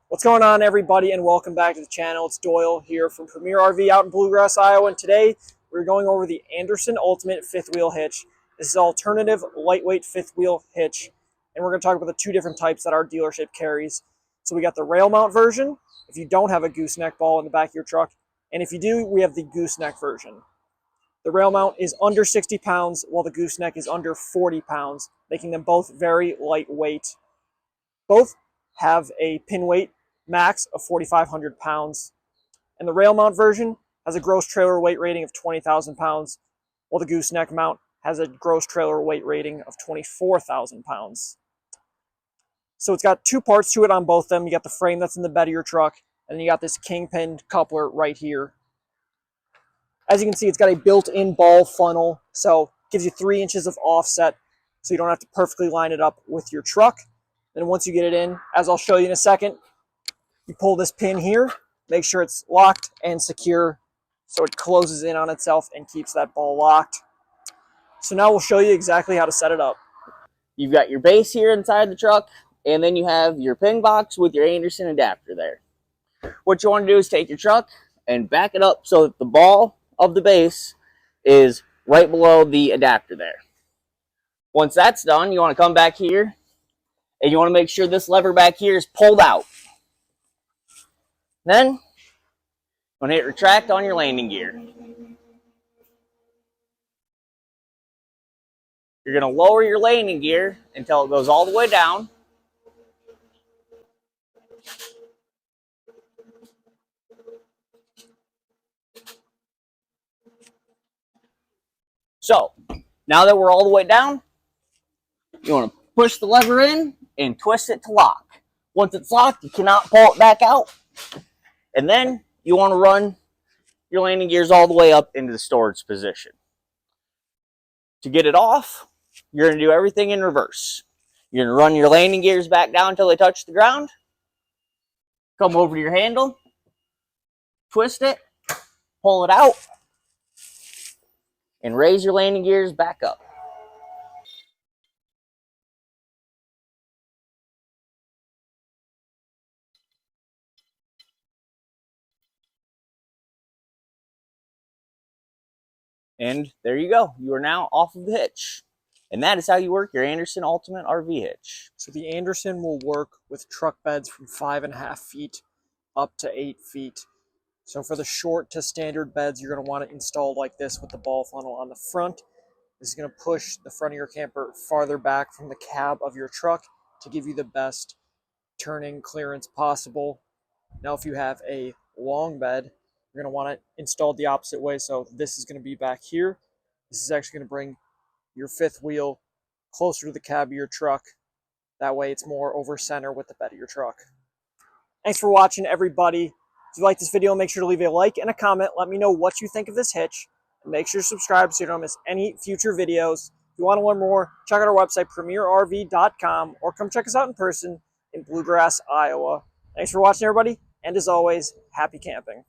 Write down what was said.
What's going on, everybody, and welcome back to the channel. It's Doyle here from Premier RV out in Bluegrass, Iowa, and today we're going over the Anderson Ultimate fifth wheel hitch. This is an alternative lightweight fifth wheel hitch, and we're going to talk about the two different types that our dealership carries. So we got the rail mount version, if you don't have a gooseneck ball in the back of your truck, and if you do, we have the gooseneck version. The rail mount is under 60 pounds, while the gooseneck is under 40 pounds, making them both very lightweight. Both have a pin weight max of 4,500 pounds, and the rail mount version has a gross trailer weight rating of 20,000 pounds, while the Gooseneck Mount has a gross trailer weight rating of 24,000 pounds. So it's got two parts to it on both of them. You got the frame that's in the bed of your truck, and then you got this kingpin coupler right here. As you can see, it's got a built-in ball funnel, so it gives you 3 inches of offset, so you don't have to perfectly line it up with your truck. Then once you get it in, as I'll show you in a second, you pull this pin here, make sure it's locked and secure so it closes in on itself and keeps that ball locked. So now we'll show you exactly how to set it up. You've got your base here inside the truck, and then you have your pin box with your Anderson adapter there. What you want to do is take your truck and back it up so that the ball of the base is right below the adapter there. Once that's done, you want to come back here and you want to make sure this lever back here is pulled out. Then, you want to hit retract on your landing gear. You're going to lower your landing gear until it goes all the way down. So, now that we're all the way down, you want to push the lever in and twist it to lock. Once it's locked, you cannot pull it back out. And then you want to run your landing gears all the way up into the storage position. To get it off, you're going to do everything in reverse. You're going to run your landing gears back down until they touch the ground. Come over to your handle, twist it, pull it out, and raise your landing gears back up. And there you go. You are now off of the hitch. And that is how you work your Anderson Ultimate RV hitch. So the Anderson will work with truck beds from 5.5 feet up to 8 feet. So for the short to standard beds, you're going to want it installed like this with the ball funnel on the front. This is going to push the front of your camper farther back from the cab of your truck to give you the best turning clearance possible. Now if you have a long bed, you're going to want it installed the opposite way. So this is going to be back here. This is actually going to bring your fifth wheel closer to the cab of your truck. That way it's more over center with the bed of your truck. Thanks for watching, everybody. If you like this video, make sure to leave a like and a comment. Let me know what you think of this hitch. And make sure to subscribe so you don't miss any future videos. If you want to learn more, check out our website, premierrv.com, or come check us out in person in Bluegrass, Iowa. Thanks for watching, everybody. And as always, happy camping.